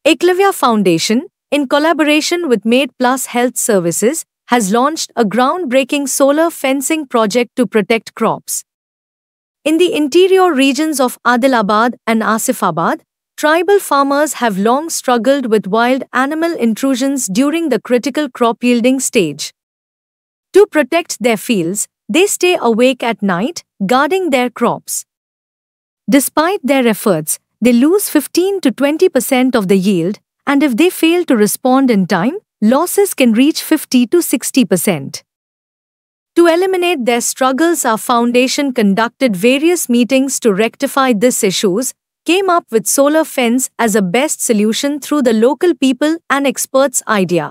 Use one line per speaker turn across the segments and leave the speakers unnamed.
Eklavya Foundation, in collaboration with Made Plus Health Services, has launched a groundbreaking solar fencing project to protect crops. In the interior regions of Adilabad and Asifabad, tribal farmers have long struggled with wild animal intrusions during the critical crop yielding stage. To protect their fields, they stay awake at night, guarding their crops. Despite their efforts, they lose 15 to 20% of the yield, and if they fail to respond in time, losses can reach 50 to 60%. To eliminate their struggles, our foundation conducted various meetings to rectify these issues, came up with solar fence as a best solution through the local people and experts' idea.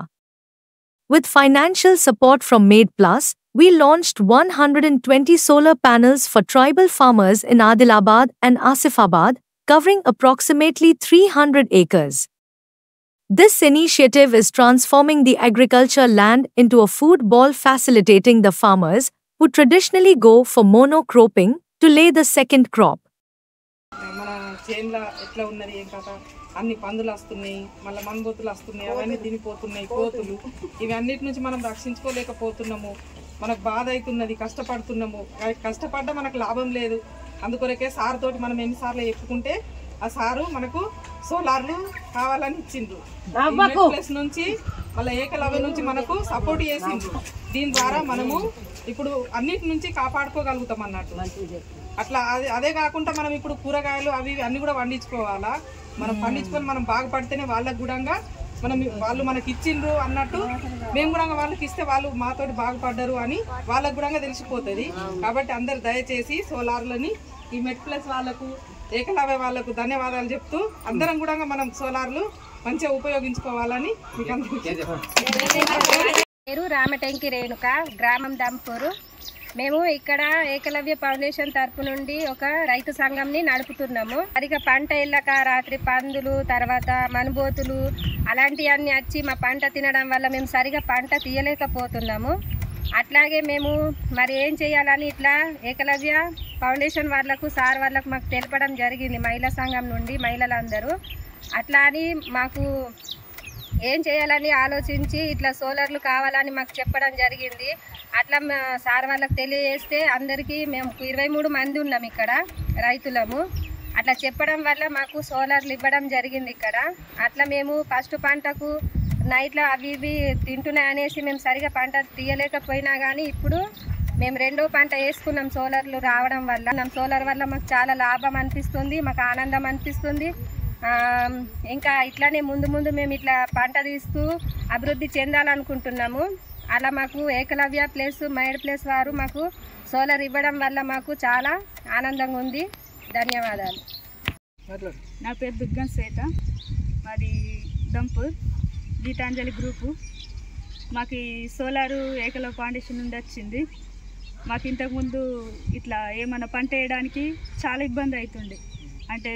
With financial support from Made Plus, we launched 120 solar panels for tribal farmers in Adilabad and Asifabad, covering approximately 300 acres. This initiative is transforming the agriculture land into a food ball, facilitating the farmers who traditionally go for monocropping to lay the second crop.
అన్ని పందులు వస్తున్నాయి, మళ్ళీ మన్బోతులు వస్తున్నాయి, అవన్నీ తినిపోతున్నాయి, కోతులు. ఇవన్నిటి నుంచి మనం రక్షించుకోలేకపోతున్నాము. మనకు బాధ అవుతున్నది, కష్టపడుతున్నాము. కష్టపడ్డా మనకు లాభం లేదు. అందుకొరకే సార్ తోటి మనం ఎన్నిసార్లు చెప్పుకుంటే ఆ సారు మనకు సోలార్లు కావాలని ఇచ్చిండ్రు. ప్లస్ నుంచి మళ్ళీ ఏకలవ్య నుంచి మనకు సపోర్ట్ చేసిండ్రు. దీని ద్వారా మనము ఇప్పుడు అన్నిటి నుంచి కాపాడుకోగలుగుతాం అన్నట్టు. అట్లా అదే కాకుండా మనం ఇప్పుడు కూరగాయలు అవి అన్నీ కూడా పండించుకోవాలా. మనం పండించుకొని మనం బాగుపడితేనే వాళ్ళకు కూడా వాళ్ళు మనకి ఇచ్చిండ్రు అన్నట్టు మేము కూడా వాళ్ళకి ఇస్తే వాళ్ళు మాతోటి బాగుపడ్డారు అని వాళ్ళకు కూడా తెలిసిపోతుంది. కాబట్టి అందరు దయచేసి సోలార్లని ఈ మెడ్ ప్లస్ వాళ్ళకు, ఏకలవ్య వాళ్ళకు ధన్యవాదాలు చెప్తూ అందరం కూడా మనం సోలార్లు మంచిగా ఉపయోగించుకోవాలని మీకు అందరికీ.
పేరు రామటంకి రేణుక, గ్రామం దంపూరు. మేము ఇక్కడ ఏకలవ్య ఫౌండేషన్ తరపు నుండి ఒక రైతు సంఘంని నడుపుతున్నాము. సరిగా పంట వెళ్ళక రాత్రి పందులు, తర్వాత మనుబోతులు అలాంటివన్నీ వచ్చి మా పంట తినడం వల్ల మేము సరిగా పంట తీయలేకపోతున్నాము. అట్లాగే మేము మరి ఏం చేయాలని ఇట్లా ఏకలవ్య ఫౌండేషన్ వాళ్ళకు, సార్ వాళ్ళకు మాకు తెలపడం జరిగింది, మహిళా సంఘం నుండి మహిళలందరూ. అట్లా అని మాకు ఏం చేయాలని ఆలోచించి ఇట్లా సోలార్లు కావాలని మాకు చెప్పడం జరిగింది. అట్లా సార్ వాళ్ళకి తెలియజేస్తే అందరికీ మేము 23 మంది ఉన్నాం ఇక్కడ రైతులము. అట్లా చెప్పడం వల్ల మాకు సోలార్లు ఇవ్వడం జరిగింది ఇక్కడ. అట్లా మేము ఫస్ట్ పంటకు నైట్లో అవి ఇవి తింటున్నాయి అనేసి మేము సరిగా పంట తీయలేకపోయినా కానీ ఇప్పుడు మేము రెండో పంట వేసుకున్నాం సోలార్లు రావడం వల్ల. సోలార్ వల్ల మాకు చాలా లాభం అనిపిస్తుంది, మాకు ఆనందం అనిపిస్తుంది. ఇంకా ఇట్లానే ముందు ముందు మేము ఇట్లా పంట తీస్తూ అభివృద్ధి చెందాలనుకుంటున్నాము. అలా మాకు ఏకలవ్య ప్లస్ మైడ్ ప్లస్ వారు మాకు సోలార్ ఇవ్వడం వల్ల మాకు చాలా ఆనందంగా ఉంది. ధన్యవాదాలు.
నా పేరు దుర్గం శ్వేత, మాది దంపూర్, గీతాంజలి గ్రూపు. మాకు ఈ సోలారు ఏకలవ్య ఫౌండేషన్ నుండి వచ్చింది. మాకు ఇంతకుముందు ఇట్లా ఏమైనా పంట వేయడానికి చాలా ఇబ్బంది అవుతుండే. అంటే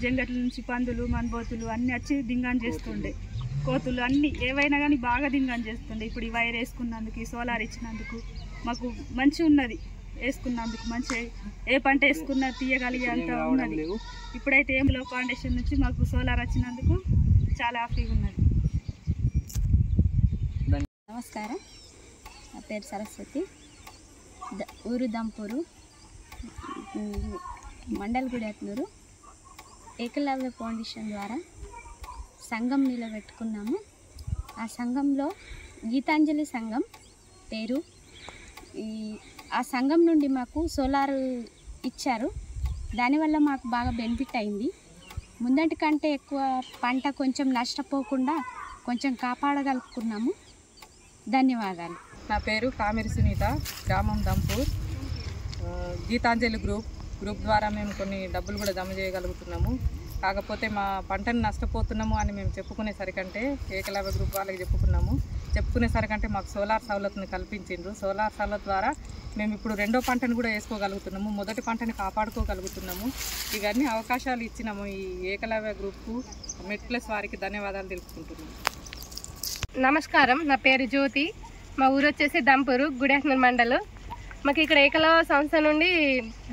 జంగట్ల నుంచి పందులు, మన్బోతులు అన్నీ వచ్చి దింగాన్ చేస్తుండే, కోతులు అన్నీ ఏవైనా కానీ బాగా దింగాన్ చేస్తుండే. ఇప్పుడు ఈ వైర్ వేసుకున్నందుకు, ఈ సోలార్ ఇచ్చినందుకు మాకు మంచి ఉన్నది. వేసుకున్నందుకు మంచి ఏ పంట వేసుకున్నా తీయగలిగే అంత ఉన్నది. ఇప్పుడైతే ఏమిలో ఫౌండేషన్ నుంచి మాకు సోలార్ వచ్చినందుకు చాలా హ్యాపీగా ఉన్నది.
నమస్కారం, నా పేరు సరస్వతి, ఊరు దంపూరు, మండల్ గుడెట్నూరు. ఏకలవ్య ఫౌండేషన్ ద్వారా సంఘం నిలబెట్టుకున్నాము. ఆ సంఘంలో గీతాంజలి సంఘం పేరు. ఆ సంఘం నుండి మాకు సోలార్ ఇచ్చారు. దానివల్ల మాకు బాగా బెనిఫిట్ అయింది. ముందటి కంటే ఎక్కువ పంట కొంచెం నష్టపోకుండా కొంచెం కాపాడగలుగుతున్నాము. ధన్యవాదాలు.
నా పేరు కామిరి సునీత, గ్రామం దంపూర్. గీతాంజలి గ్రూప్ ద్వారా మేము కొన్ని డబ్బులు కూడా జమ చేయగలుగుతున్నాము. కాకపోతే మా పంటను నష్టపోతున్నాము అని మేము చెప్పుకునేసరికంటే ఏకలవ్య గ్రూప్ వాళ్ళకి చెప్పుకునేసరికంటే మాకు సోలార్ సౌలత్ని కల్పించిండ్రు. సోలార్ సౌలత్ ద్వారా మేము ఇప్పుడు రెండో పంటను కూడా వేసుకోగలుగుతున్నాము, మొదటి పంటని కాపాడుకోగలుగుతున్నాము. ఇవన్నీ అవకాశాలు ఇచ్చినాము ఈ ఏకలవ్య గ్రూప్కు, మెడ్ ప్లస్ వారికి ధన్యవాదాలు తెలుపుకుంటున్నాము.
నమస్కారం, నా పేరు జ్యోతి, మా ఊరు వచ్చేసి దంపూరు, గుడెట్నూరు మండలం. మాకు ఇక్కడ ఏకలవ్య సంస్థ నుండి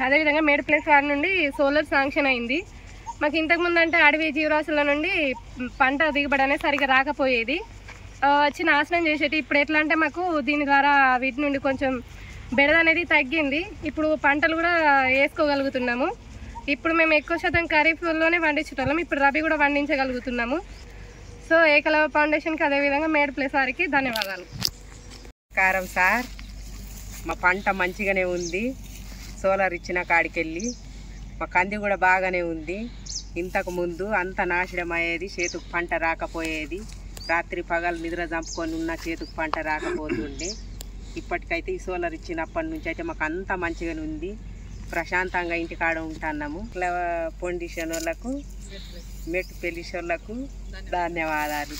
అదేవిధంగా మేడ్ ప్లస్ వారి నుండి సోలార్ శాంక్షన్ అయింది. మాకు ఇంతకుముందు అంటే అడవి జీవరాశుల నుండి పంట దిగుబడి అనేది సరిగ్గా రాకపోయేది, వచ్చి నాశనం చేసేటి. ఇప్పుడు ఎట్లా అంటే మాకు దీని ద్వారా వీటి నుండి కొంచెం బెడద అనేది తగ్గింది. ఇప్పుడు పంటలు కూడా వేసుకోగలుగుతున్నాము. ఇప్పుడు మేము ఎక్కువ శాతం ఖరీఫ్లోనే పండించటం, ఇప్పుడు రబీ కూడా పండించగలుగుతున్నాము. సో ఏకలవ్య ఫౌండేషన్కి అదేవిధంగా మేడ్ ప్లేస్ వారికి ధన్యవాదాలు.
నమస్కారం సార్, మా పంట మంచిగానే ఉంది. సోలార్ ఇచ్చిన కాడికెళ్ళి మా కంది కూడా బాగానే ఉంది. ఇంతకు ముందు అంత నాశనం అయ్యేది, చేతుకు పంట రాకపోయేది. రాత్రి పగలు నిద్ర చంపుకొని ఉన్న చేతుకు పంట రాకపోతుండే. ఇప్పటికైతే ఈ సోలార్ ఇచ్చినప్పటి నుంచి అయితే మాకు అంత మంచిగానే ఉంది. ప్రశాంతంగా ఇంటికాడ ఉంటున్నాము. పొండిషన్ వాళ్ళకు మెట్టు పెళ్లిషోళ్లకు ధన్యవాదాలు.